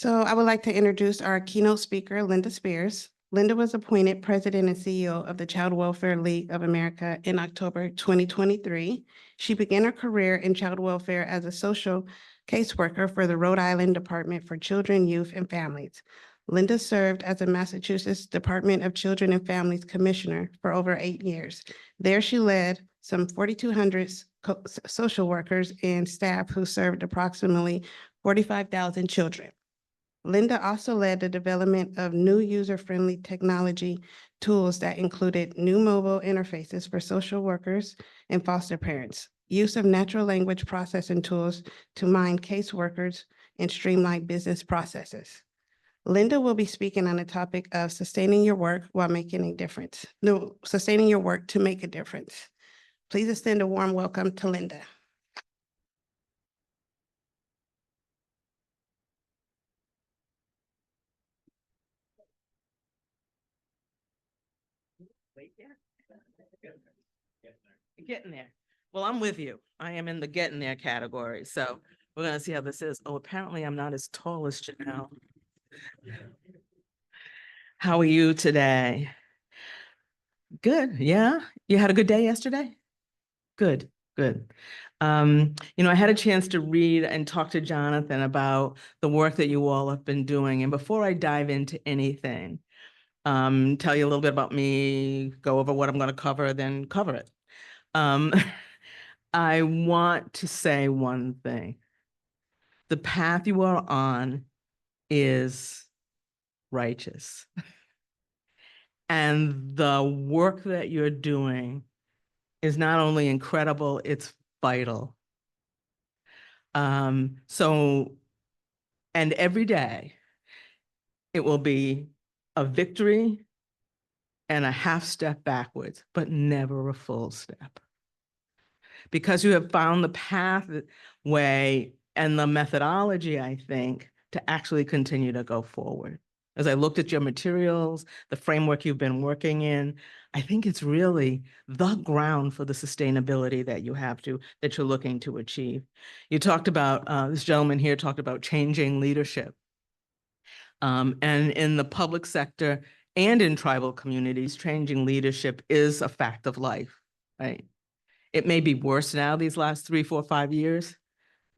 So I would like to introduce our keynote speaker, Linda Spears. Linda was appointed President and CEO of the Child Welfare League of America in October 2023. She began her career in child welfare as a social caseworker for the Rhode Island Department for Children, Youth, and Families. Linda served as a Massachusetts Department of Children and Families Commissioner for over 8 years. There she led some 4,200 social workers and staff who served approximately 45,000 children. Linda also led the development of new user-friendly technology tools that included new mobile interfaces for social workers and foster parents, use of natural language processing tools to mine caseworkers and streamline business processes. Linda will be speaking on the topic of sustaining your work while making a difference. No, sustaining your work to make a difference. Please extend a warm welcome to Linda. Getting there. Well, I'm with you. I am in the getting there category. So we're going to see how this is. Oh, apparently I'm not as tall as Janelle. How are you today? Good. Yeah. You had a good day yesterday? Good. Good. I had a chance to read and talk to Jonathan about the work that you all have been doing. And before I dive into anything, tell you a little bit about me, go over what I'm going to cover, then cover it. I want to say one thing. The path you are on is righteous. And the work that you're doing is not only incredible, it's vital. And every day it will be a victory and a half step backwards, but never a full step. Because you have found the pathway and the methodology, I think, to actually continue to go forward. As I looked at your materials, the framework you've been working in, I think it's really the ground for the sustainability that you're looking to achieve. You talked about, this gentleman here talked about changing leadership. And in the public sector and in tribal communities, changing leadership is a fact of life, right? It may be worse now these last 3, 4, 5 years,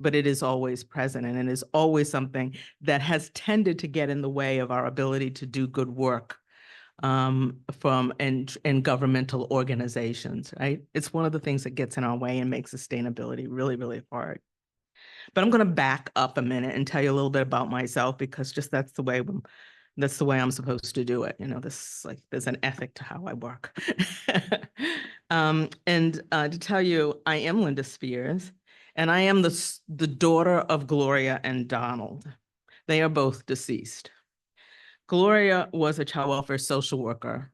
but it is always present, and it is always something that has tended to get in the way of our ability to do good work in governmental organizations, right? It's one of the things that gets in our way and makes sustainability really, really hard. But I'm going to back up a minute and tell you a little bit about myself, because just that's the way I'm supposed to do it. There's an ethic to how I work. To tell you, I am Linda Spears, and I am the daughter of Gloria and Donald. They are both deceased. Gloria was a child welfare social worker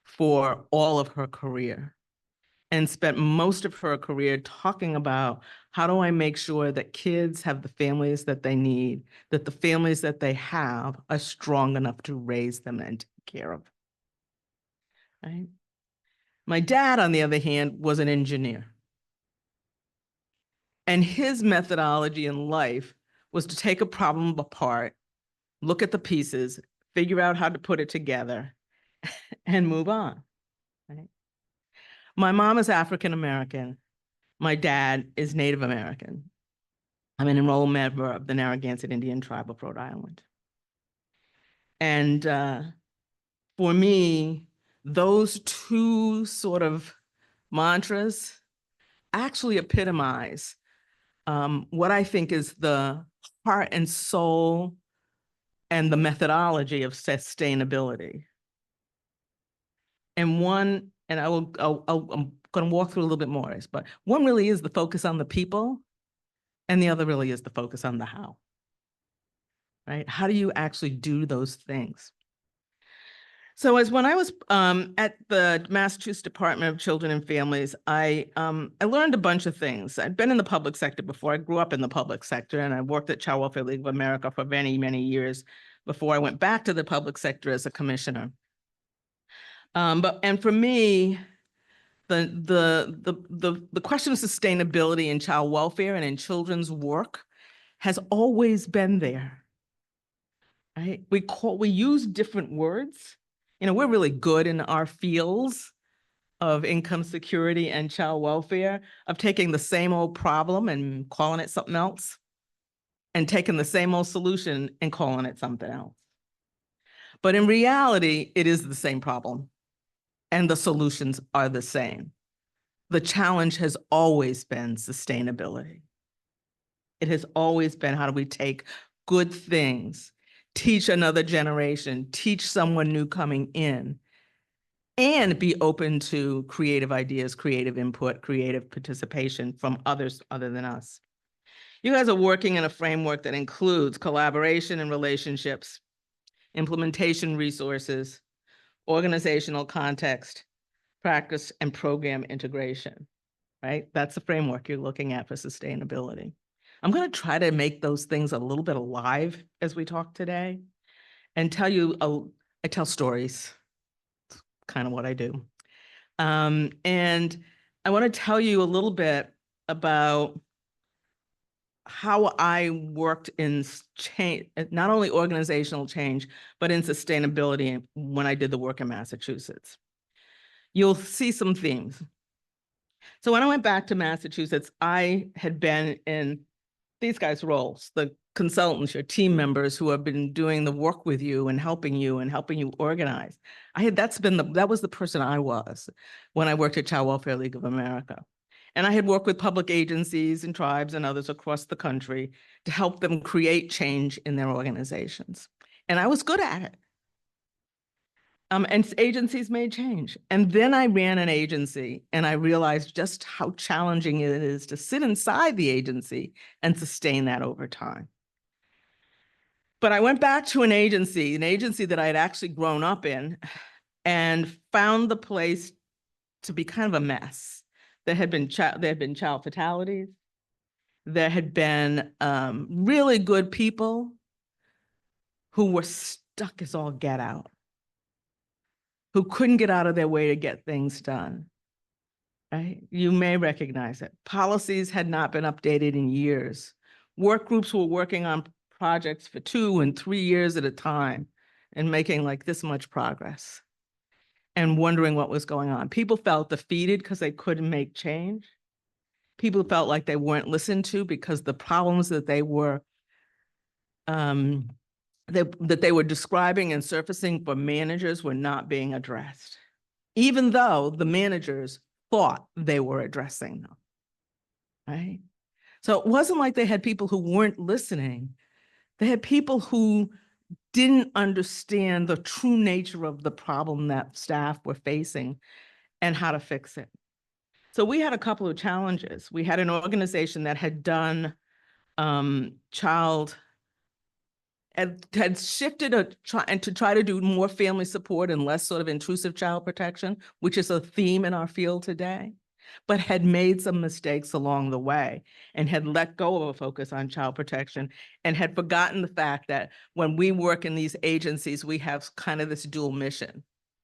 for all of her career and spent most of her career talking about, how do I make sure that kids have the families that they need, that the families that they have are strong enough to raise them and take care of, right? My dad, on the other hand, was an engineer. And his methodology in life was to take a problem apart, look at the pieces, figure out how to put it together, and move on, right? My mom is African American. My dad is Native American. I'm an enrolled member of the Narragansett Indian Tribe of Rhode Island. And for me, those two sort of mantras actually epitomize what I think is the heart and soul and the methodology of sustainability. And I'm going to walk through a little bit more, but one really is the focus on the people, and the other really is the focus on the how, right? How do you actually do those things? So when I was at the Massachusetts Department of Children and Families, I learned a bunch of things. I'd been in the public sector before. I grew up in the public sector, and I worked at Child Welfare League of America for many, many years before I went back to the public sector as a commissioner. And for me, the question of sustainability in child welfare and in children's work has always been there. right? We use different words. You know, we're really good in our fields of income security and child welfare, of taking the same old problem and calling it something else, and taking the same old solution and calling it something else. But in reality, it is the same problem, and the solutions are the same. The challenge has always been sustainability. It has always been, how do we take good things, teach another generation, teach someone new coming in, and be open to creative ideas, creative input, creative participation from others other than us. You guys are working in a framework that includes collaboration and relationships, implementation resources, organizational context, practice, and program integration, right? That's the framework you're looking at for sustainability. I'm going to try to make those things a little bit alive as we talk today and tell you, I tell stories. It's kind of what I do. And I want to tell you a little bit about how I worked in change, not only organizational change, but in sustainability when I did the work in Massachusetts. You'll see some themes. So when I went back to Massachusetts, I had been in these guys' roles, the consultants, your team members who have been doing the work with you and helping you organize. That was the person I was when I worked at Child Welfare League of America. And I had worked with public agencies and tribes and others across the country to help them create change in their organizations. And I was good at it. And agencies made change. And then I ran an agency and I realized just how challenging it is to sit inside the agency and sustain that over time. But I went back to an agency that I had actually grown up in, and found the place to be kind of a mess. There had been child fatalities. There had been really good people who were stuck as all get out, who couldn't get out of their way to get things done, right? You may recognize it. Policies had not been updated in years. Work groups were working on projects for 2 and 3 years at a time and making like this much progress and wondering what was going on. People felt defeated because they couldn't make change. People felt like they weren't listened to because the problems that they were describing and surfacing for managers were not being addressed, even though the managers thought they were addressing them, right? So it wasn't like they had people who weren't listening. They had people who didn't understand the true nature of the problem that staff were facing and how to fix it. So we had a couple of challenges. We had an organization that had done had shifted to try to do more family support and less sort of intrusive child protection, which is a theme in our field today, but had made some mistakes along the way and had let go of a focus on child protection and had forgotten the fact that when we work in these agencies, we have kind of this dual mission,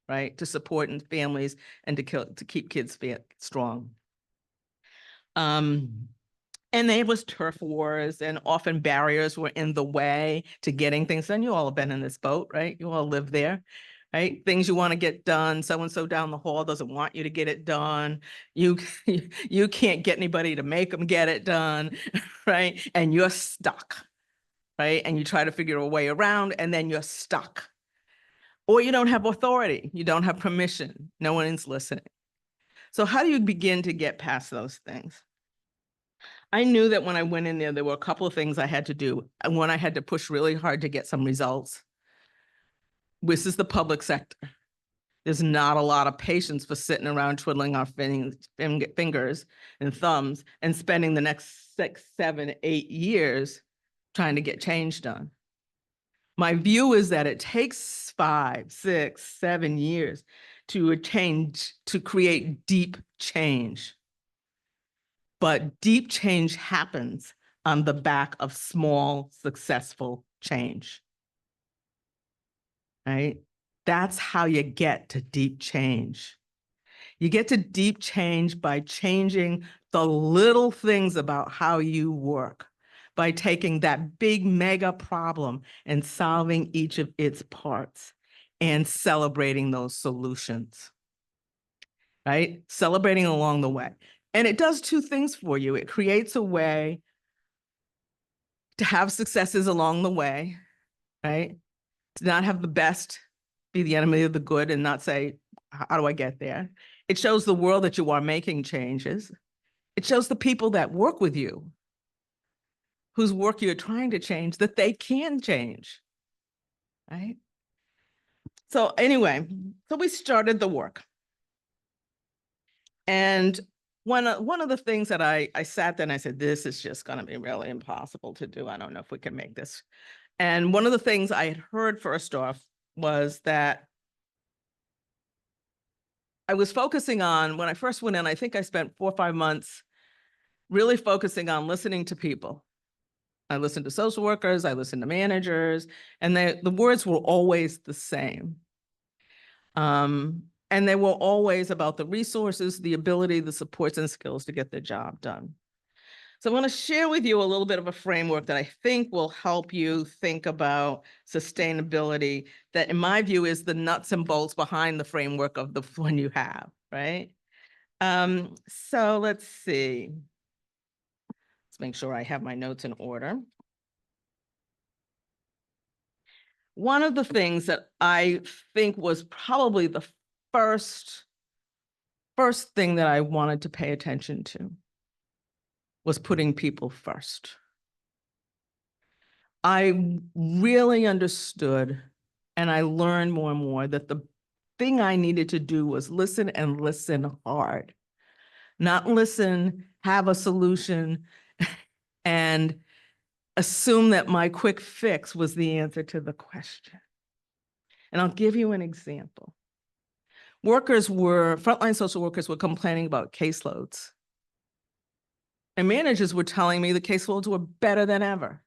right? To support families and to keep kids strong. And there was turf wars, and often barriers were in the way to getting things done. You all have been in this boat, right? You all live there, right? Things you want to get done. So-and-so down the hall doesn't want you to get it done. You can't get anybody to make them get it done, right? And you're stuck, right? And you try to figure a way around, and then you're stuck. Or you don't have authority. You don't have permission. No one is listening. So how do you begin to get past those things? I knew that when I went in there were a couple of things I had to do. And one, I had to push really hard to get some results. This is the public sector. There's not a lot of patience for sitting around twiddling our fingers and thumbs and spending the next 6, 7, 8 years trying to get change done. My view is that it takes 5, 6, 7 years to create deep change. But deep change happens on the back of small, successful change, right? That's how you get to deep change. You get to deep change by changing the little things about how you work, by taking that big mega problem and solving each of its parts and celebrating those solutions, right? Celebrating along the way. And it does two things for you. It creates a way to have successes along the way, right? To not have the best be the enemy of the good and not say, how do I get there? It shows the world that you are making changes. It shows the people that work with you, whose work you're trying to change, that they can change, right? So anyway, so we started the work. And one of the things that I sat there and I said, this is just going to be really impossible to do. I don't know if we can make this. And one of the things I had heard first off was that I was focusing on, when I first went in, I think I spent 4 or 5 months really focusing on listening to people. I listened to social workers, I listened to managers, and the words were always the same. And they were always about the resources, the ability, the supports and skills to get the job done. So I want to share with you a little bit of a framework that I think will help you think about sustainability, that in my view is the nuts and bolts behind the framework of the one you have, right? So let's see. Let's make sure I have my notes in order. One of the things that I think was probably the first thing that I wanted to pay attention to was putting people first. I really understood and I learned more and more that the thing I needed to do was listen and listen hard, not listen, have a solution, and assume that my quick fix was the answer to the question. And I'll give you an example. Frontline social workers were complaining about caseloads. And managers were telling me the caseloads were better than ever.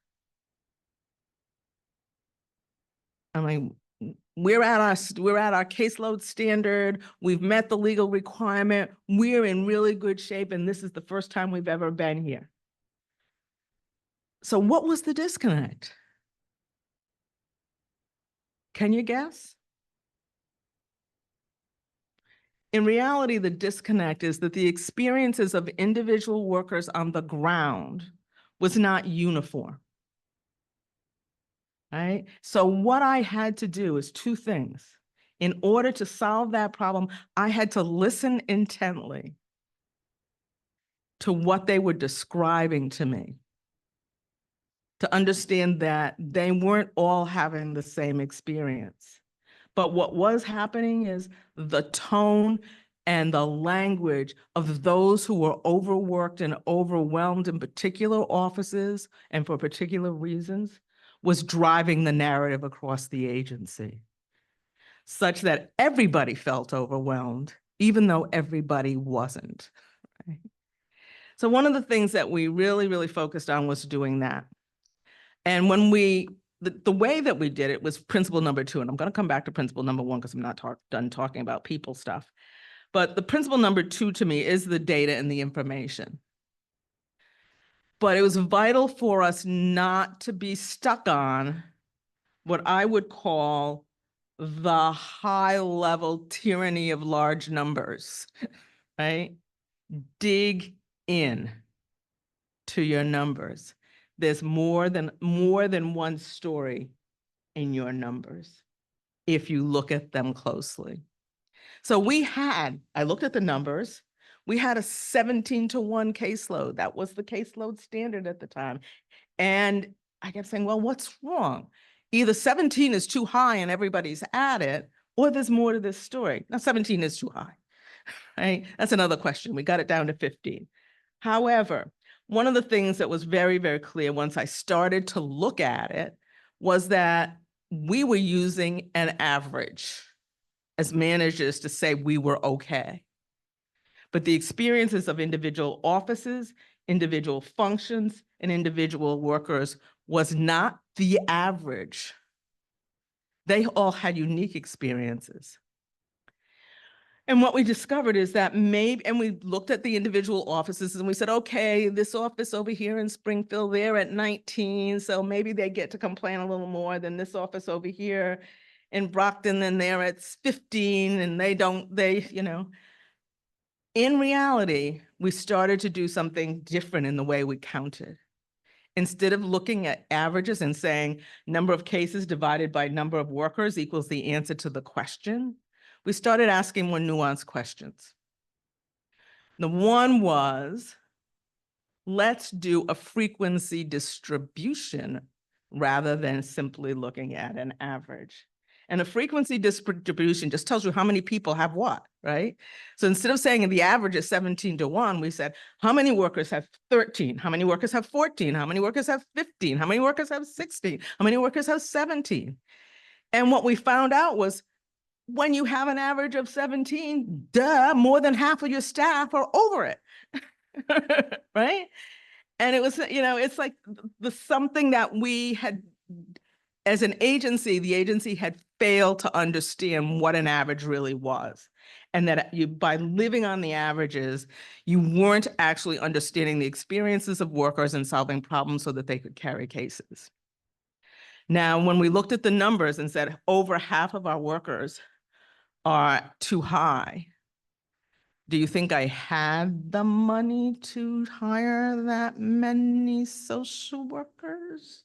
I'm like, we're at our caseload standard. We've met the legal requirement. We're in really good shape. And this is the first time we've ever been here. So what was the disconnect? Can you guess? In reality, the disconnect is that the experiences of individual workers on the ground was not uniform. Right? So what I had to do is two things. In order to solve that problem, I had to listen intently to what they were describing to me, to understand that they weren't all having the same experience. But what was happening is the tone and the language of those who were overworked and overwhelmed in particular offices and for particular reasons was driving the narrative across the agency, such that everybody felt overwhelmed, even though everybody wasn't. Right? So one of the things that we really, really focused on was doing that. And when the way that we did it was principle number 2, and I'm going to come back to principle number 1 because I'm not done talking about people stuff. But the principle number 2 to me is the data and the information. But it was vital for us not to be stuck on what I would call the high-level tyranny of large numbers, right? Dig in to your numbers. There's more than one story in your numbers if you look at them closely. So I looked at the numbers. We had a 17-to-1 caseload. That was the caseload standard at the time. And I kept saying, well, what's wrong? Either 17 is too high and everybody's at it, or there's more to this story. Now, 17 is too high, right? That's another question. We got it down to 15. However, one of the things that was very, very clear once I started to look at it was that we were using an average as managers to say we were okay. But the experiences of individual offices, individual functions, and individual workers was not the average. They all had unique experiences. And what we discovered is that maybe, and we looked at the individual offices and we said, okay, this office over here in Springfield, they're at 19, so maybe they get to complain a little more than this office over here in Brockton, and they're at 15 and in reality, we started to do something different in the way we counted. Instead of looking at averages and saying number of cases divided by number of workers equals the answer to the question, we started asking more nuanced questions. The one was, let's do a frequency distribution rather than simply looking at an average. And a frequency distribution just tells you how many people have what, right? So instead of saying the average is 17-1, we said, how many workers have 13? How many workers have 14? How many workers have 15? How many workers have 16? How many workers have 17? And what we found out was, when you have an average of 17, more than half of your staff are over it, right? And it was, it's like something that we had, as an agency, the agency had failed to understand what an average really was. And that by living on the averages, you weren't actually understanding the experiences of workers and solving problems so that they could carry cases. Now, when we looked at the numbers and said over half of our workers are too high, do you think I had the money to hire that many social workers?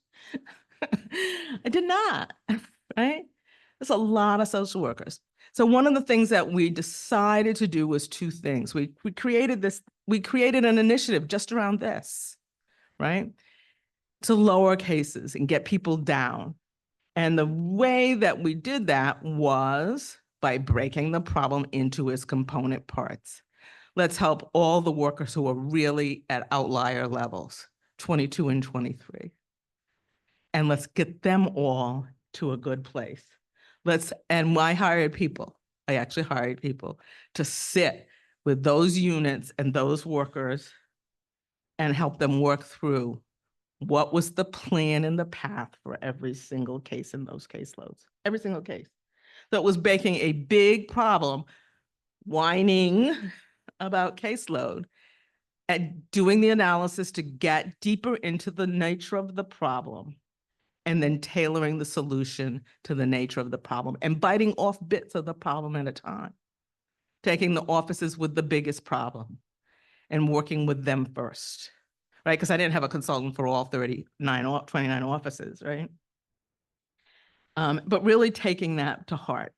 I did not, right? There's a lot of social workers. So one of the things that we decided to do was two things. We created an initiative just around this, right? To lower cases and get people down. And the way that we did that was by breaking the problem into its component parts. Let's help all the workers who are really at outlier levels, 22 and 23. And let's get them all to a good place. And I actually hired people to sit with those units and those workers and help them work through what was the plan and the path for every single case in those caseloads, every single case. So it was making a big problem, whining about caseload, and doing the analysis to get deeper into the nature of the problem, and then tailoring the solution to the nature of the problem and biting off bits of the problem at a time, taking the offices with the biggest problem and working with them first, right? Because I didn't have a consultant for all 29 offices, right? But really taking that to heart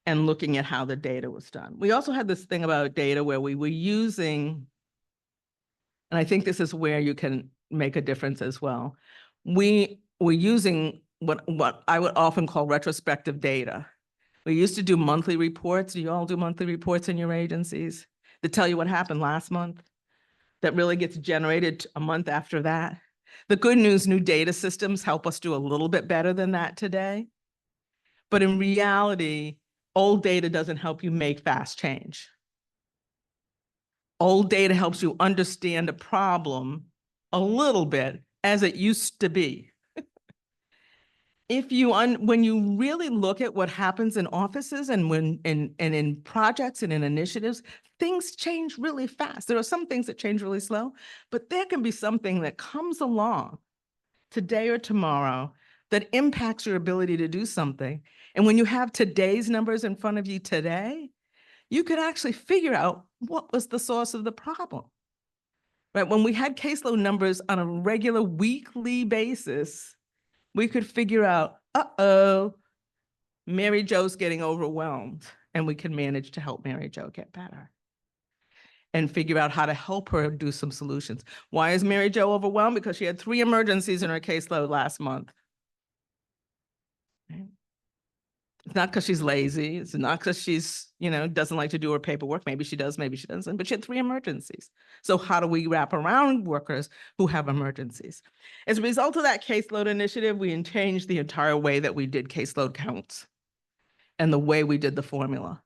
and looking at how the data was done. We also had this thing about data where we were using, and I think this is where you can make a difference as well. We were using what I would often call retrospective data. We used to do monthly reports. Do you all do monthly reports in your agencies that tell you what happened last month? That really gets generated a month after that. The good news, new data systems help us do a little bit better than that today. But in reality, old data doesn't help you make fast change. Old data helps you understand a problem a little bit as it used to be. When you really look at what happens in offices and in projects and in initiatives, things change really fast. There are some things that change really slow, but there can be something that comes along today or tomorrow that impacts your ability to do something. And when you have today's numbers in front of you today, you could actually figure out what was the source of the problem. Right? When we had caseload numbers on a regular weekly basis, we could figure out, Mary Jo's getting overwhelmed, and we can manage to help Mary Jo get better and figure out how to help her do some solutions. Why is Mary Jo overwhelmed? Because she had 3 emergencies in her caseload last month. Right? It's not because she's lazy. It's not because she's, doesn't like to do her paperwork. Maybe she does, maybe she doesn't, but she had 3 emergencies. So how do we wrap around workers who have emergencies? As a result of that caseload initiative, we changed the entire way that we did caseload counts and the way we did the formula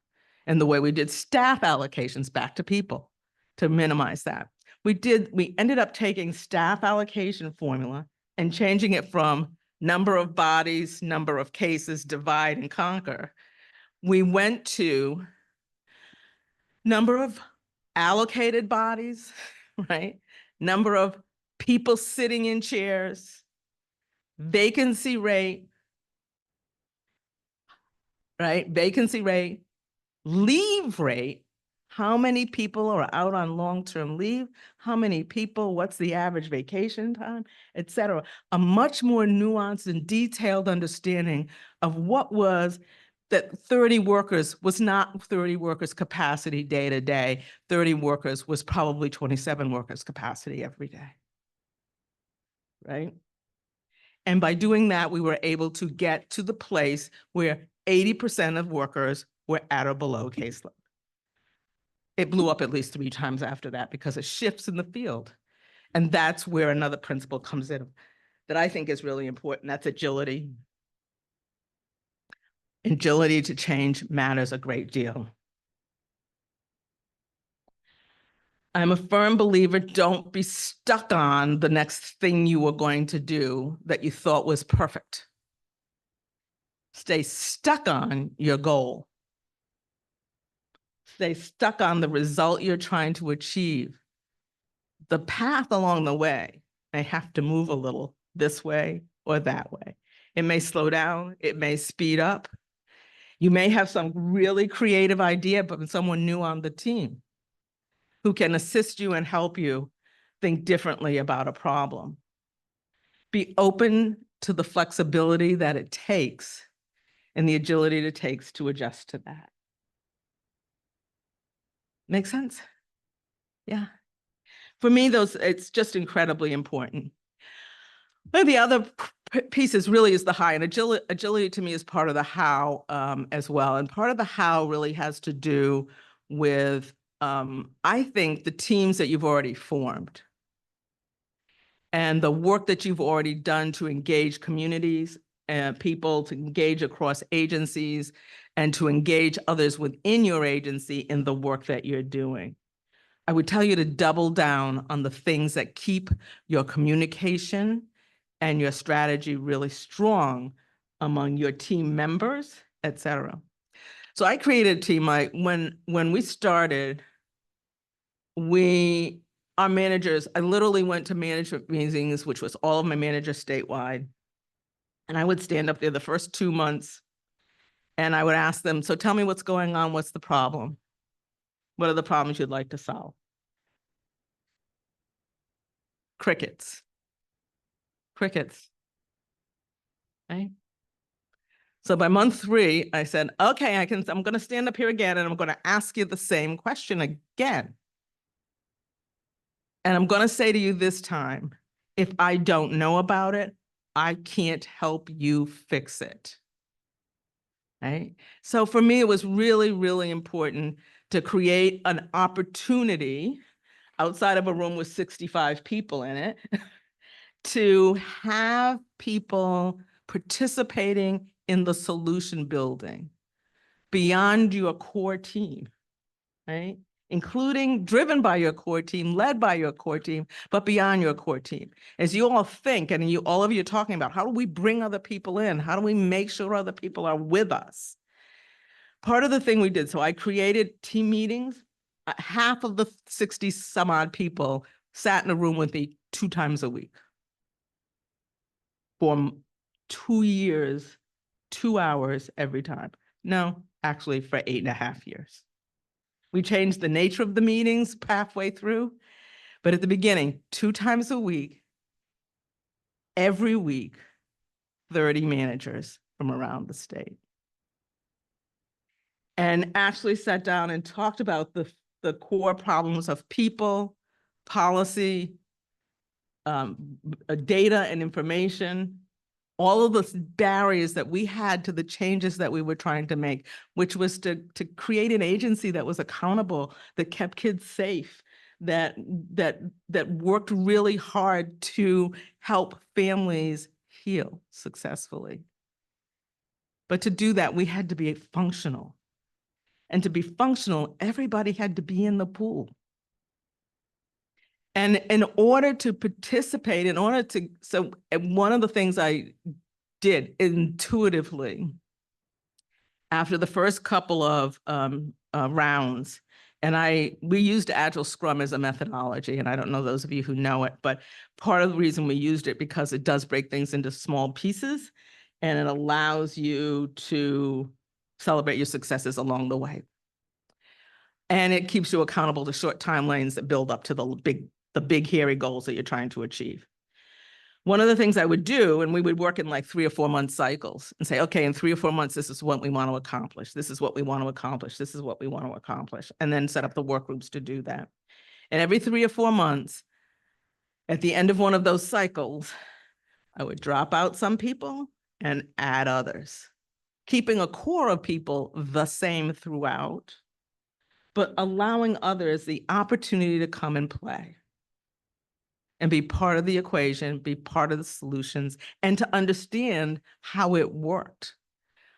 and the way we did staff allocations back to people to minimize that. We ended up taking staff allocation formula and changing it from number of bodies, number of cases, divide and conquer. We went to number of allocated bodies, right? Number of people sitting in chairs, vacancy rate, right? Vacancy rate, leave rate, how many people are out on long-term leave, how many people, what's the average vacation time, et cetera. A much more nuanced and detailed understanding of what was that 30 workers was not 30 workers capacity day to day. 30 workers was probably 27 workers capacity every day, right? And by doing that, we were able to get to the place where 80% of workers were at or below caseload. It blew up at least 3 times after that because of shifts in the field. And that's where another principle comes in that I think is really important. That's agility. Agility to change matters a great deal. I'm a firm believer, don't be stuck on the next thing you were going to do that you thought was perfect. Stay stuck on your goal. Stay stuck on the result you're trying to achieve. The path along the way may have to move a little this way or that way. It may slow down, it may speed up. You may have some really creative idea, but someone new on the team who can assist you and help you think differently about a problem. Be open to the flexibility that it takes and the agility it takes to adjust to that. Make sense? Yeah. For me, it's just incredibly important. One of the other pieces really is the how, and agility to me is part of the how as well. And part of the how really has to do with, I think, the teams that you've already formed and the work that you've already done to engage communities and people, to engage across agencies, and to engage others within your agency in the work that you're doing. I would tell you to double down on the things that keep your communication and your strategy really strong among your team members, et cetera. So I created a team. When we started, our managers, I literally went to management meetings, which was all of my managers statewide. And I would stand up there the first 2 months and I would ask them, so tell me what's going on, what's the problem? What are the problems you'd like to solve? Crickets. Crickets. Right? So by month 3, I said, okay, I'm going to stand up here again and I'm going to ask you the same question again. And I'm going to say to you this time, if I don't know about it, I can't help you fix it. Right? So for me, it was really, really important to create an opportunity outside of a room with 65 people in it to have people participating in the solution building beyond your core team, right? Including driven by your core team, led by your core team, but beyond your core team. As you all think, and all of you are talking about, how do we bring other people in? How do we make sure other people are with us? Part of the thing we did, so I created team meetings. Half of the 60 some odd people sat in a room with me 2 times a week. For 2 years, 2 hours every time. No, actually for 8.5 years. We changed the nature of the meetings halfway through, but at the beginning, 2 times a week, every week, 30 managers from around the state. And actually sat down and talked about the core problems of people, policy, data and information, all of the barriers that we had to the changes that we were trying to make, which was to create an agency that was accountable, that kept kids safe, that worked really hard to help families heal successfully. But to do that, we had to be functional. And to be functional, everybody had to be in the pool. And in order to participate, so one of the things I did intuitively after the first couple of rounds And we used Agile Scrum as a methodology, and I don't know those of you who know it, but part of the reason we used it because it does break things into small pieces, and it allows you to celebrate your successes along the way. And it keeps you accountable to short timelines that build up to the big hairy goals that you're trying to achieve. One of the things I would do, and we would work in like 3 or 4 month cycles and say, okay, in 3 or 4 months, this is what we want to accomplish. This is what we want to accomplish. This is what we want to accomplish. And then set up the work groups to do that. And every 3 or 4 months, at the end of one of those cycles, I would drop out some people and add others, keeping a core of people the same throughout, but allowing others the opportunity to come and play and be part of the equation, be part of the solutions, and to understand how it worked,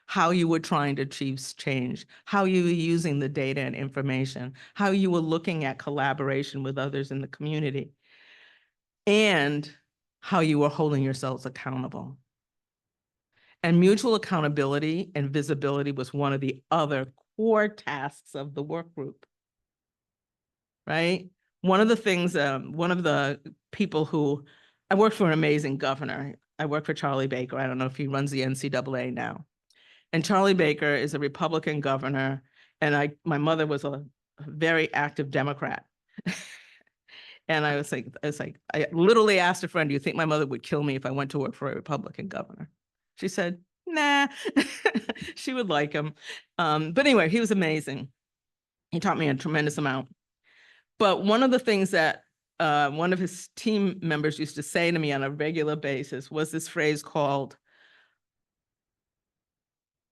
how you were trying to achieve change, how you were using the data and information, how you were looking at collaboration with others in the community, and how you were holding yourselves accountable. And mutual accountability and visibility was one of the other core tasks of the work group, right? One of the things, one of the people who, I worked for an amazing governor. I worked for Charlie Baker. I don't know if he runs the NCAA now. And Charlie Baker is a Republican governor. And my mother was a very active Democrat. And I literally asked a friend, do you think my mother would kill me if I went to work for a Republican governor? She said, nah, she would like him. But anyway, he was amazing. He taught me a tremendous amount. But one of the things that one of his team members used to say to me on a regular basis was this phrase called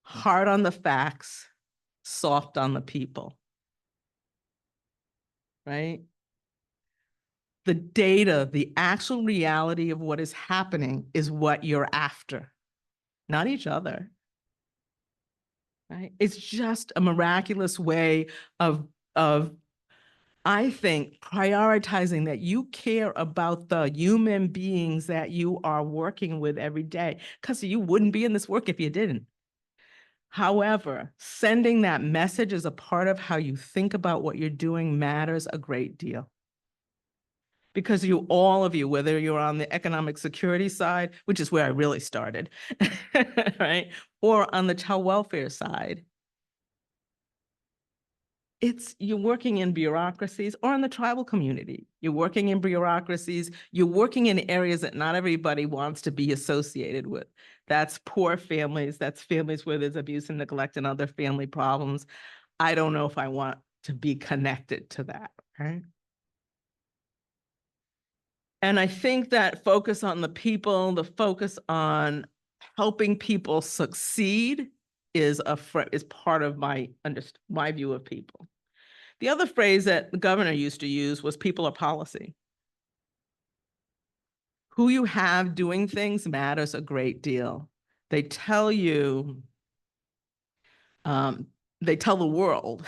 hard on the facts, soft on the people, right? The data, the actual reality of what is happening is what you're after, not each other, right? It's just a miraculous way of I think prioritizing that you care about the human beings that you are working with every day, because you wouldn't be in this work if you didn't. However, sending that message as a part of how you think about what you're doing matters a great deal. Because all of you, whether you're on the economic security side, which is where I really started, right? Or on the child welfare side, you're working in bureaucracies, or in the tribal community. You're working in bureaucracies. You're working in areas that not everybody wants to be associated with. That's poor families. That's families where there's abuse and neglect and other family problems. I don't know if I want to be connected to that, right? And I think that focus on the people, the focus on helping people succeed is part of my view of people. The other phrase that the governor used to use was people are policy. Who you have doing things matters a great deal. They tell you, they tell the world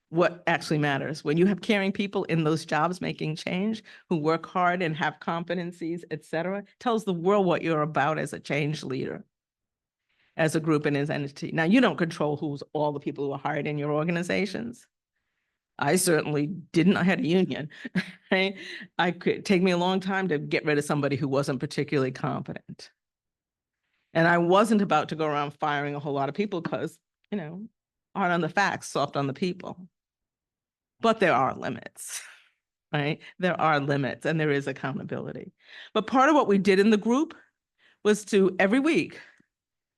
what actually matters. When you have caring people in those jobs making change, who work hard and have competencies, et cetera, tells the world what you're about as a change leader, as a group and as an entity. Now, you don't control who's all the people who are hired in your organizations. I certainly didn't. I had a union, right? It take me a long time to get rid of somebody who wasn't particularly competent. And I wasn't about to go around firing a whole lot of people because, hard on the facts, soft on the people. But there are limits, right? There are limits and there is accountability. But part of what we did in the group was to every week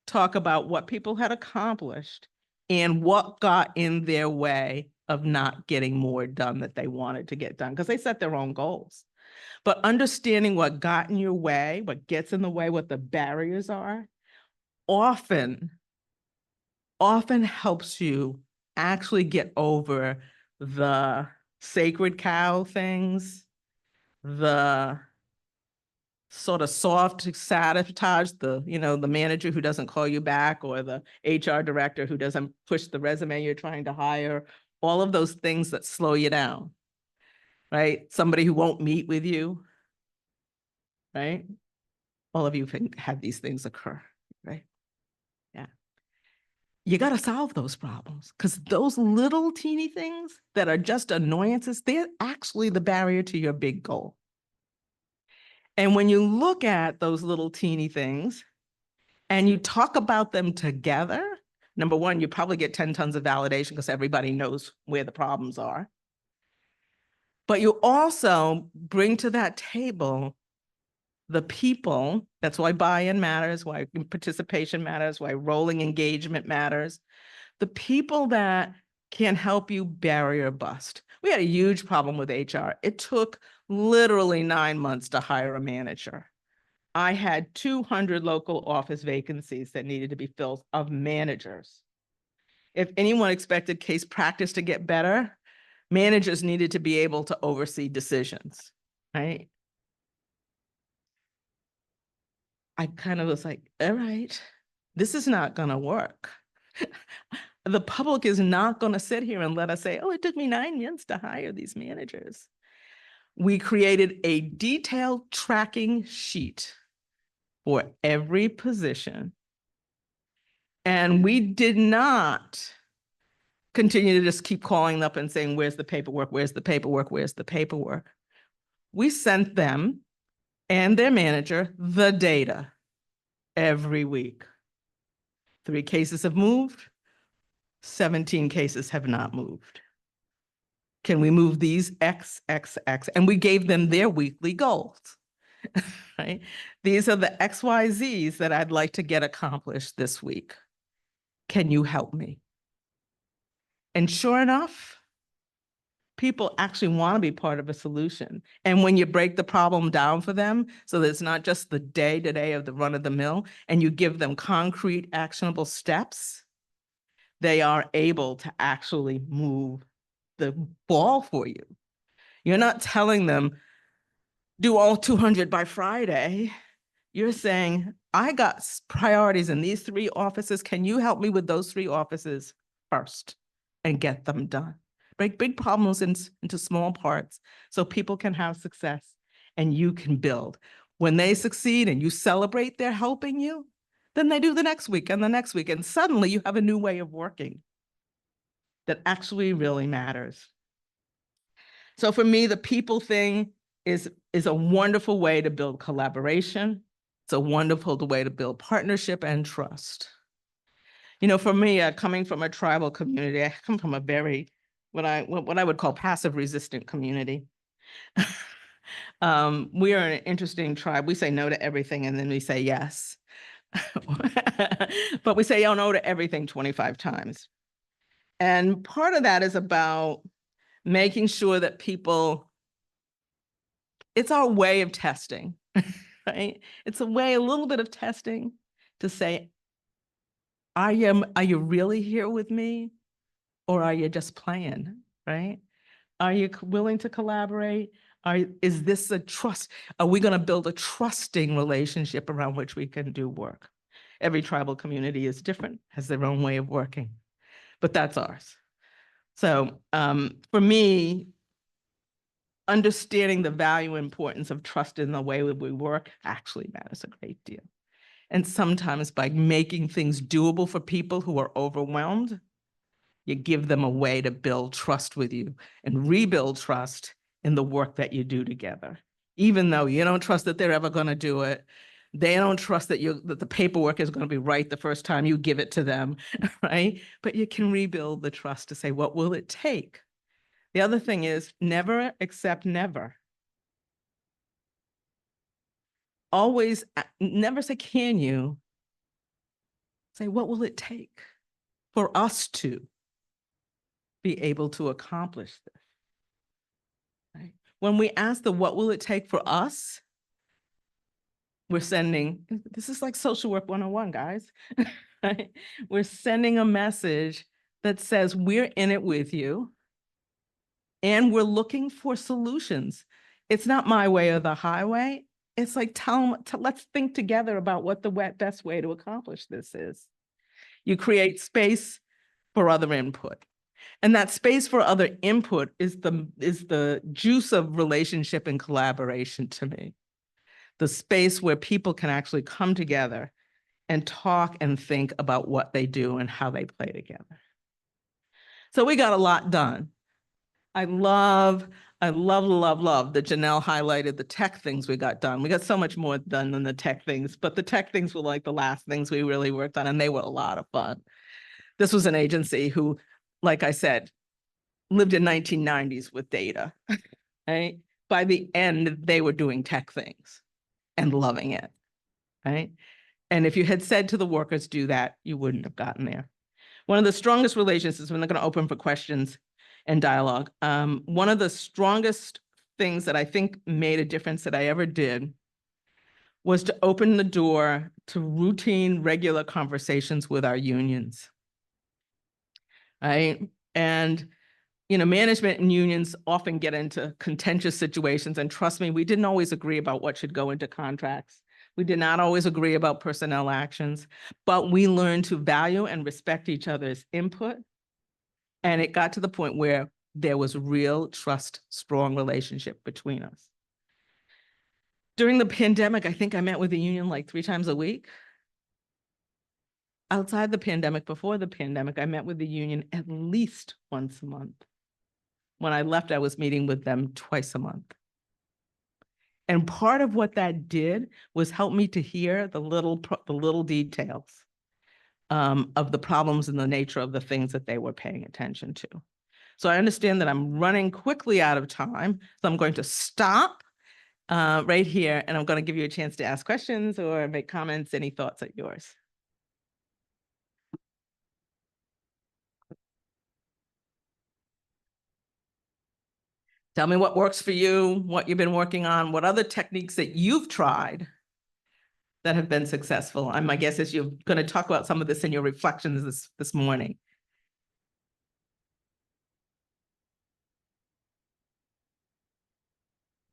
talk about what people had accomplished and what got in their way of not getting more done that they wanted to get done, because they set their own goals. But understanding what got in your way, what gets in the way, what the barriers are, often helps you actually get over the sacred cow things, the sort of soft sabotage, the manager who doesn't call you back, or the HR director who doesn't push the resume you're trying to hire, all of those things that slow you down, right? Somebody who won't meet with you, right? All of you have had these things occur, right? Yeah. you got to solve those problems, because those little teeny things that are just annoyances, they're actually the barrier to your big goal. And when you look at those little teeny things and you talk about them together, number one, you probably get 10 tons of validation because everybody knows where the problems are. But you also bring to that table the people. That's why buy-in matters, why participation matters, why rolling engagement matters. The people that can help you barrier bust. We had a huge problem with HR. It took literally 9 months to hire a manager. I had 200 local office vacancies that needed to be filled of managers. If anyone expected case practice to get better, managers needed to be able to oversee decisions, right? I kind of was like, all right, this is not going to work. The public is not going to sit here and let us say, oh, it took me 9 months to hire these managers. We created a detailed tracking sheet for every position. And we did not continue to just keep calling up and saying, where's the paperwork? Where's the paperwork? Where's the paperwork? We sent them and their manager the data every week. 3 cases have moved. 17 cases have not moved. Can we move these X, X, X? And we gave them their weekly goals, right? These are the X, Y, Zs that I'd like to get accomplished this week. Can you help me? And sure enough, people actually want to be part of a solution. And when you break the problem down for them, so that it's not just the day-to-day of the run of the mill, and you give them concrete, actionable steps, they are able to actually move the ball for you. You're not telling them, do all 200 by Friday. You're saying, I got priorities in these 3 offices. Can you help me with those 3 offices first and get them done? Break big problems into small parts so people can have success and you can build. When they succeed and you celebrate they're helping you, then they do the next week and the next week. And suddenly you have a new way of working that actually really matters. So for me, the people thing is a wonderful way to build collaboration. It's a wonderful way to build partnership and trust. You know, for me, coming from a tribal community, I come from a very, what I would call passive resistant community. We are an interesting tribe. We say no to everything and then we say yes. But we say no to everything 25 times. And part of that is about making sure that people, it's our way of testing, right? It's a little bit of testing to say, are you really here with me? Or are you just playing, right? Are you willing to collaborate? Is this a trust? Are we going to build a trusting relationship around which we can do work? Every tribal community is different, has their own way of working, but that's ours. So for me, understanding the value and importance of trust in the way that we work actually matters a great deal. And sometimes by making things doable for people who are overwhelmed, you give them a way to build trust with you and rebuild trust in the work that you do together. Even though you don't trust that they're ever going to do it, they don't trust that the paperwork is going to be right the first time you give it to them, right? But you can rebuild the trust to say, what will it take? The other thing is never accept never. Always, never say, can you? Say, what will it take for us to be able to accomplish this? Right? When we ask what will it take for us, we're sending, this is like social work 101, guys. Right? We're sending a message that says we're in it with you and we're looking for solutions. It's not my way or the highway. It's like, let's think together about what the best way to accomplish this is. You create space for other input. And that space for other input is the juice of relationship and collaboration to me. The space where people can actually come together and talk and think about what they do and how they play together. So we got a lot done. I love that Janelle highlighted the tech things we got done. We got so much more done than the tech things, but the tech things were like the last things we really worked on, and they were a lot of fun. This was an agency who, like I said, lived in 1990s with data, right? By the end, they were doing tech things and loving it, right? And if you had said to the workers, do that, you wouldn't have gotten there. One of the strongest relationships, we're not going to open for questions and dialogue. One of the strongest things that I think made a difference that I ever did was to open the door to routine, regular conversations with our unions, right? And management and unions often get into contentious situations, and trust me, we didn't always agree about what should go into contracts. We did not always agree about personnel actions, but we learned to value and respect each other's input. And it got to the point where there was real trust, strong relationship between us. During the pandemic, I think I met with the union like 3 times a week. Outside the pandemic, before the pandemic, I met with the union at least once a month. When I left, I was meeting with them twice a month. And part of what that did was help me to hear the little details of the problems and the nature of the things that they were paying attention to. So I understand that I'm running quickly out of time, so I'm going to stop right here, and I'm going to give you a chance to ask questions or make comments. Any thoughts are yours. Tell me what works for you, what you've been working on, what other techniques that you've tried that have been successful. And my guess is you're going to talk about some of this in your reflections this morning.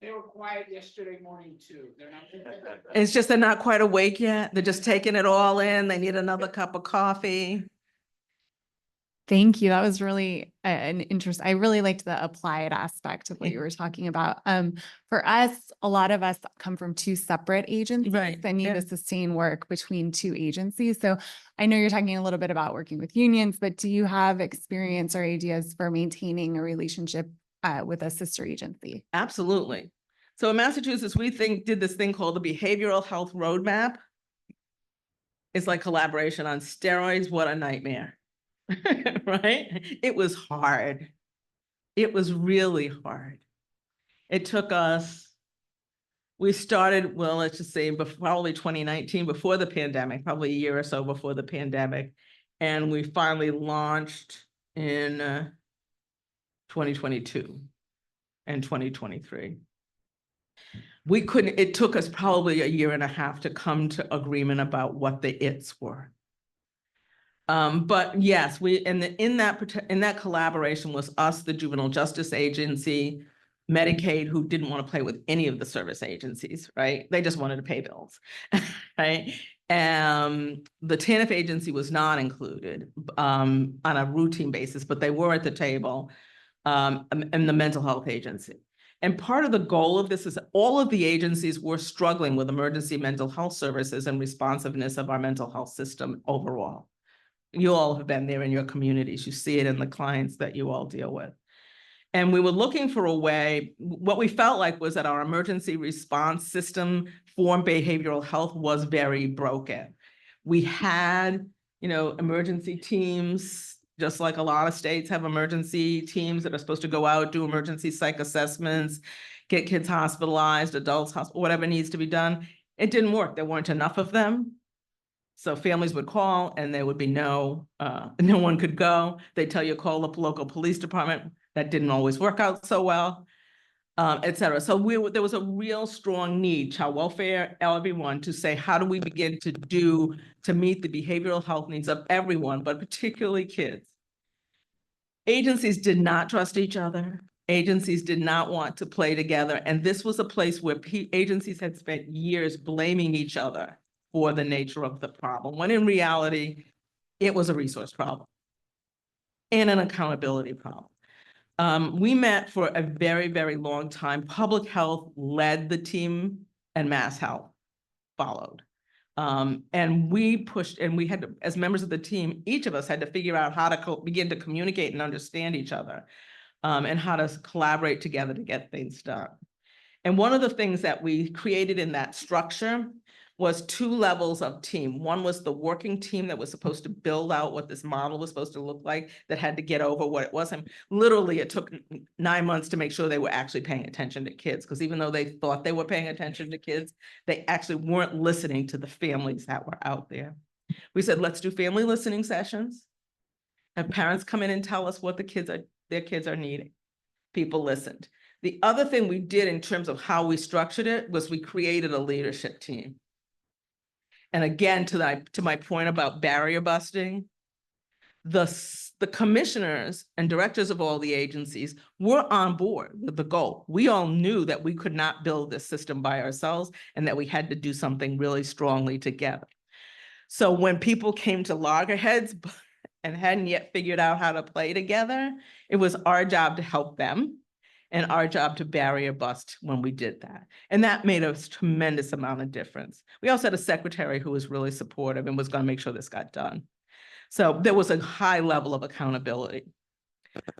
They were quiet yesterday morning too. They're not. It's just they're not quite awake yet. They're just taking it all in. They need another cup of coffee. Thank you. That was really an interest. I really liked the applied aspect of what you were talking about. For us, a lot of us come from 2 separate agencies and need to sustain work between 2 agencies. So I know you're talking a little bit about working with unions, but do you have experience or ideas for maintaining a relationship with a sister agency? Absolutely. So in Massachusetts, we did this thing called the Behavioral Health Roadmap. It's like collaboration on steroids. What a nightmare. Right? It was hard. It was really hard. It took us, we started, well, let's just say probably 2019, before the pandemic, probably a year or so before the pandemic. And we finally launched in 2022 and 2023. It took us probably a year and a half to come to agreement about what the its were. But yes, in that collaboration was us, the Juvenile Justice Agency, Medicaid, who didn't want to play with any of the service agencies, right? They just wanted to pay bills, right? The TANF agency was not included on a routine basis, but they were at the table, and the mental health agency. And part of the goal of this is all of the agencies were struggling with emergency mental health services and responsiveness of our mental health system overall. You all have been there in your communities. You see it in the clients that you all deal with. And we were looking for a way, what we felt like was that our emergency response system for behavioral health was very broken. We had, emergency teams, just like a lot of states have emergency teams that are supposed to go out, do emergency psych assessments, get kids hospitalized, adults hospitalized, whatever needs to be done. It didn't work. There weren't enough of them. So families would call and there would be no one could go. They'd tell you call the local police department. That didn't always work out so well, et cetera. So there was a real strong need, child welfare, everyone, to say, how do we begin to meet the behavioral health needs of everyone, but particularly kids? Agencies did not trust each other. Agencies did not want to play together. And this was a place where agencies had spent years blaming each other for the nature of the problem, when in reality, it was a resource problem and an accountability problem. We met for a very, very long time. Public health led the team and mass health followed. And we pushed, and we had to, as members of the team, each of us had to figure out how to begin to communicate and understand each other, and how to collaborate together to get things done. And one of the things that we created in that structure was 2 levels of team. One was the working team that was supposed to build out what this model was supposed to look like, that had to get over what it was. And literally it took 9 months to make sure they were actually paying attention to kids, because even though they thought they were paying attention to kids, they actually weren't listening to the families that were out there. We said, let's do family listening sessions. Have parents come in and tell us what their kids are needing. People listened. The other thing we did in terms of how we structured it was we created a leadership team. And again, to my point about barrier busting, the commissioners and directors of all the agencies were on board with the goal. We all knew that we could not build this system by ourselves and that we had to do something really strongly together. So when people came to loggerheads and hadn't yet figured out how to play together, it was our job to help them and our job to barrier bust when we did that. And that made a tremendous amount of difference. We also had a secretary who was really supportive and was going to make sure this got done. So there was a high level of accountability,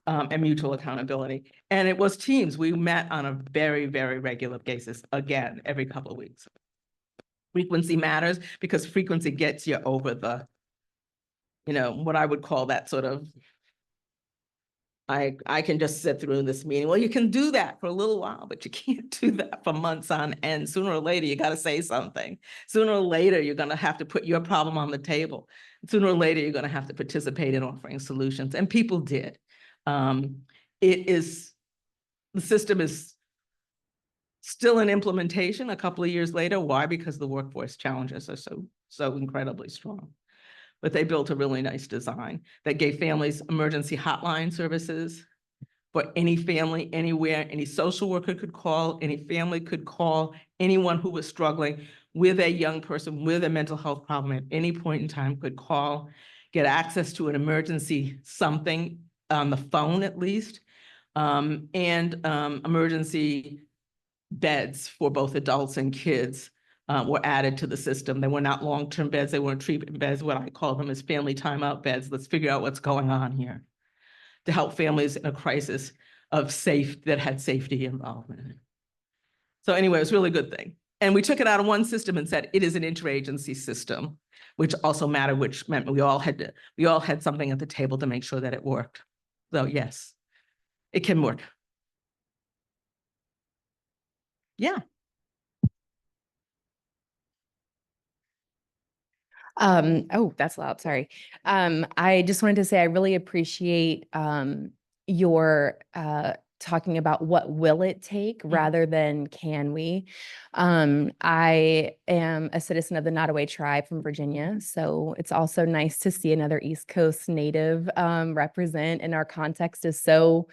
and mutual accountability. And it was teams. We met on a very, very regular basis, again, every couple of weeks. Frequency matters because frequency gets you over the, what I would call that sort of, I can just sit through this meeting. Well, you can do that for a little while, but you can't do that for months on end. Sooner or later, you got to say something. Sooner or later, you're going to have to put your problem on the table. Sooner or later, you're going to have to participate in offering solutions. And people did. The system is still in implementation a couple of years later. Why? Because the workforce challenges are so incredibly strong. But they built a really nice design that gave families emergency hotline services for any family, anywhere. Any social worker could call, any family could call, anyone who was struggling with a young person with a mental health problem at any point in time could call, get access to an emergency something on the phone at least, and emergency beds for both adults and kids were added to the system. They were not long-term beds. They weren't treatment beds. What I call them is family timeout beds. Let's figure out what's going on here to help families in a crisis that had safety involvement in it. So anyway, it was a really good thing. And we took it out of one system and said, it is an interagency system, which also mattered, which meant we all had something at the table to make sure that it worked. So yes, it can work. Yeah. Oh, that's loud. Sorry. I just wanted to say I really appreciate your talking about what will it take rather than can we. I am a citizen of the Nottoway tribe from Virginia, so it's also nice to see another East Coast native represent, and our context is so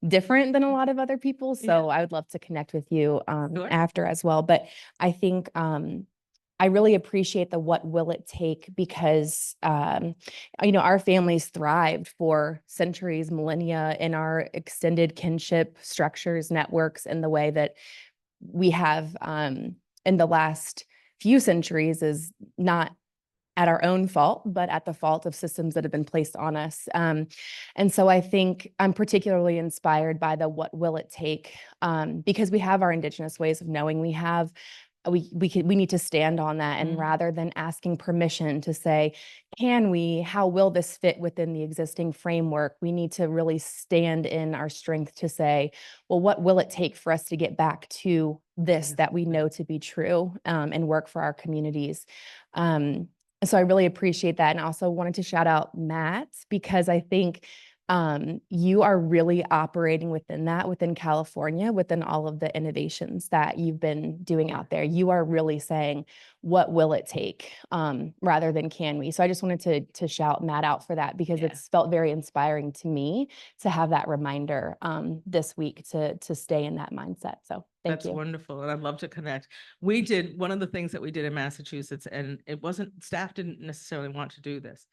different than a lot of other people. So I would love to connect with you Sure. after as well. But I think I really appreciate the what will it take because, our families thrived for centuries, millennia in our extended kinship structures, networks, and the way that we have in the last few centuries is not at our own fault, but at the fault of systems that have been placed on us. And so I think I'm particularly inspired by the what will it take because we have our Indigenous ways of knowing. We need to stand on that. And rather than asking permission to say, how will this fit within the existing framework? We need to really stand in our strength to say, well, what will it take for us to get back to this that we know to be true and work for our communities? So I really appreciate that. And I also wanted to shout out Matt, because I think you are really operating within California, within all of the innovations that you've been doing out there. You are really saying, what will it take rather than can we? So I just wanted to shout Matt out for that because it's felt very inspiring to me to have that reminder this week to stay in that mindset. So thank you. That's wonderful. And I'd love to connect. We did one of the things that we did in Massachusetts, and staff didn't necessarily want to do this.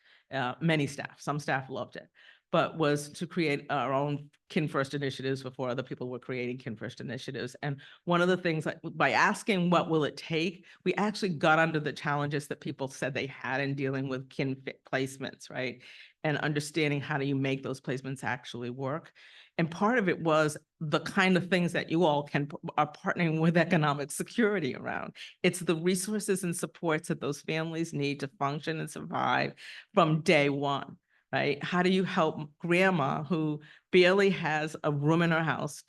Many staff, some staff loved it. but was to create our own Kin First initiatives before other people were creating Kin First initiatives. And one of the things that by asking what will it take, we actually got under the challenges that people said they had in dealing with kin fit placements, right? And understanding how do you make those placements actually work. And part of it was the kind of things that you all are partnering with economic security around. It's the resources and supports that those families need to function and survive from day one, right? How do you help grandma who barely has a room in her house,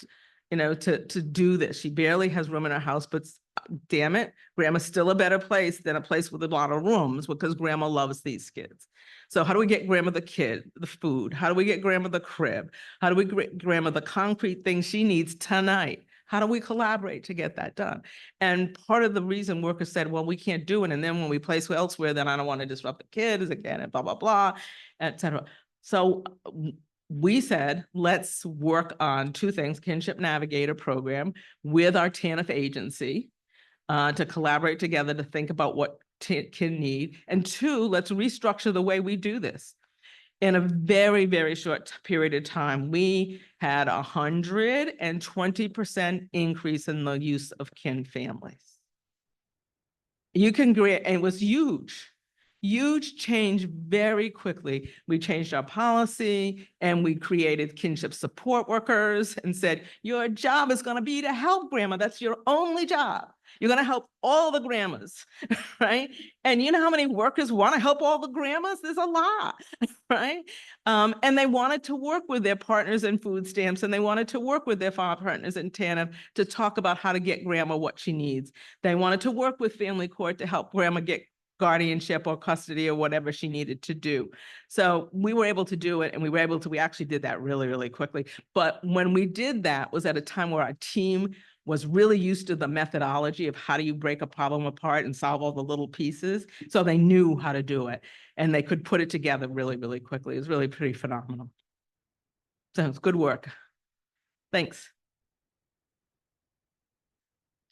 to do this? She barely has room in her house, but damn it, grandma's still a better place than a place with a lot of rooms because grandma loves these kids. So how do we get grandma the food? How do we get grandma the crib? How do we get grandma the concrete things she needs tonight? How do we collaborate to get that done? And part of the reason workers said, well, we can't do it. And then when we place elsewhere, then I don't want to disrupt the kids again and blah, blah, blah, et cetera. So we said, let's work on two things: Kinship Navigator program with our TANF agency to collaborate together to think about what kin need. And two, let's restructure the way we do this. In a very, very short period of time, we had 120% increase in the use of kin families. You can and it was huge change very quickly. We changed our policy and we created kinship support workers and said, your job is going to be to help grandma. That's your only job. You're going to help all the grandmas, right? And you know how many workers want to help all the grandmas? There's a lot, right? And they wanted to work with their partners in food stamps, and they wanted to work with their farm partners in TANF to talk about how to get grandma what she needs. They wanted to work with family court to help grandma get guardianship or custody or whatever she needed to do. So we were able to do it, and we actually did that really, really quickly. But when we did that was at a time where our team was really used to the methodology of how do you break a problem apart and solve all the little pieces. So they knew how to do it, and they could put it together really, really quickly. It was really pretty phenomenal. So it's good work. Thanks.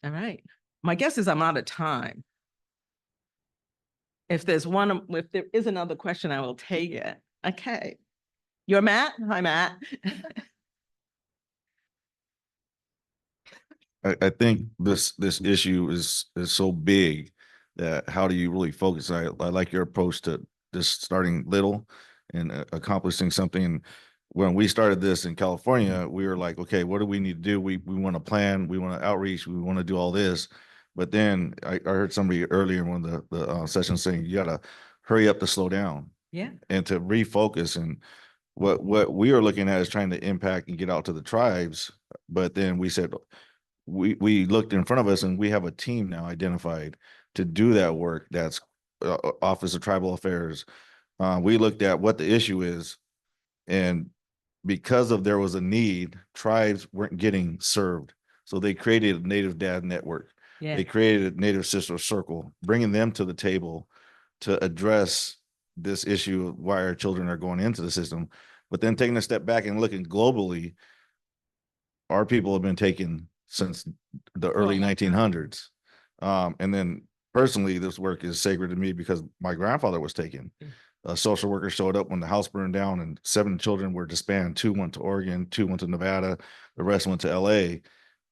All right. My guess is I'm out of time. If there is another question, I will take it. Okay. You're Matt? Hi, Matt. I think this issue is so big that how do you really focus? I like your approach to just starting little and accomplishing something. And when we started this in California, we were like, okay, what do we need to do? We want to plan, we want to outreach, we want to do all this. But then I heard somebody earlier in one of the sessions saying you got to hurry up to slow down. Yeah. And to refocus. And what we are looking at is trying to impact and get out to the tribes. But then we said, we looked in front of us, and we have a team now identified to do that work. That's Office of Tribal Affairs. We looked at what the issue is, and because of there was a need, tribes weren't getting served. So they created a Native Dad Network. Yeah. They created a Native Sister Circle, bringing them to the table to address this issue of why our children are going into the system. But then taking a step back and looking globally, our people have been taken since the early 1900s. And then personally, this work is sacred to me because my grandfather was taken. A social worker showed up when the house burned down, and 7 children were disbanded. 2 went to Oregon, 2 went to Nevada, the rest went to LA,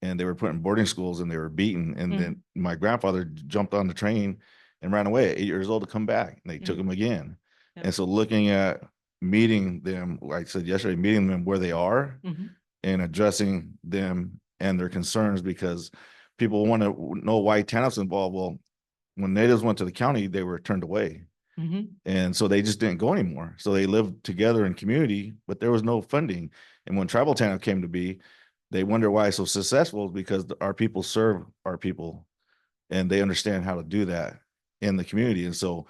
and they were put in boarding schools and they were beaten. And then my grandfather jumped on the train and ran away at 8 years old to come back, and they took him again. Yep. And so looking at meeting them, like I said yesterday, meeting them where they are and addressing them and their concerns, because people want to know why TANF's involved. Well, when natives went to the county, they were turned away. And so they just didn't go anymore. So they lived together in community, but there was no funding. And when Tribal TANF came to be, they wonder why it's so successful, because our people serve our people and they understand how to do that in the community. And so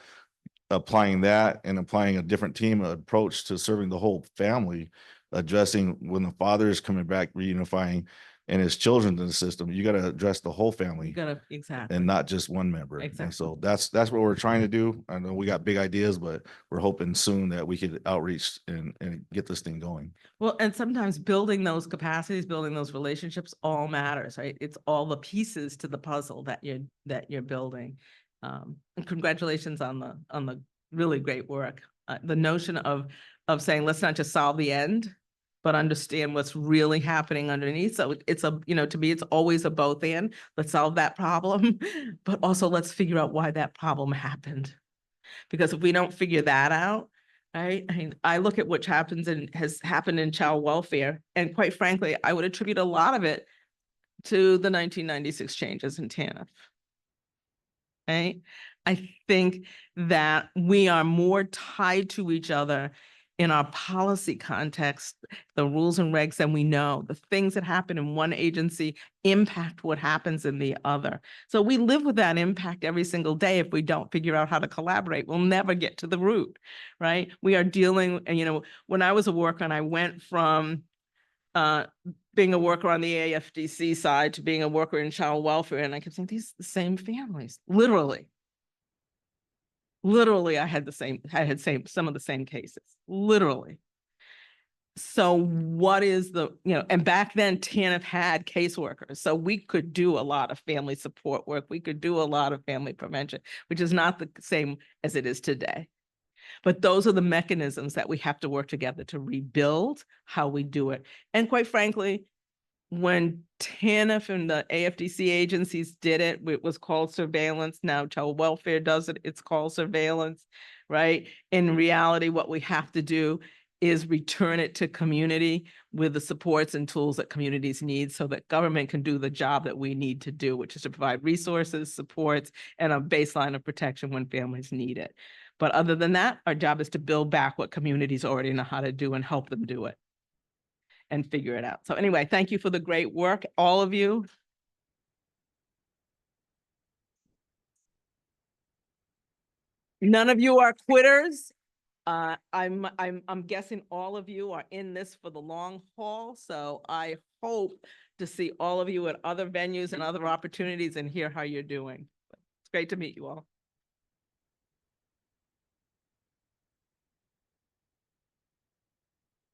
applying that and applying a different team approach to serving the whole family, addressing when the father is coming back, reunifying, and his children in the system, you got to address the whole family. Exactly. And not just one member. Exactly. And so that's what we're trying to do. I know we got big ideas, but we're hoping soon that we could outreach and get this thing going. Well, and sometimes building those capacities, building those relationships all matters, right? It's all the pieces to the puzzle that you're building. And congratulations on the really great work. The notion of of saying, let's not just solve the end, but understand what's really happening underneath. So it's a, you know, to me, it's always a both and. Let's solve that problem, but also let's figure out why that problem happened. Because if we don't figure that out, right? I mean, I look at what happens and has happened in child welfare, and quite frankly, I would attribute a lot of it to the 1996 changes in TANF. Right? I think that we are more tied to each other in our policy context, the rules and regs, than we know. The things that happen in one agency impact what happens in the other. So we live with that impact every single day. If we don't figure out how to collaborate, we'll never get to the root, right? We are dealing, and you know, when I was a worker and I went from being a worker on the AFDC side to being a worker in child welfare, and I kept saying, these are the same families, literally. Literally, I had some of the same cases, literally. So what is the, you know, and back then TANF had caseworkers, so we could do a lot of family support work. We could do a lot of family prevention, which is not the same as it is today. But those are the mechanisms that we have to work together to rebuild how we do it. And quite frankly, when TANF and the AFDC agencies did it, it was called surveillance. Now child welfare does it, it's called surveillance, right? In reality, what we have to do is return it to community with the supports and tools that communities need so that government can do the job that we need to do, which is to provide resources, supports, and a baseline of protection when families need it. But other than that, our job is to build back what communities already know how to do and help them do it and figure it out. So anyway, thank you for the great work, all of you. None of you are quitters. I'm guessing all of you are in this for the long haul. So I hope to see all of you at other venues and other opportunities and hear how you're doing. It's great to meet you all.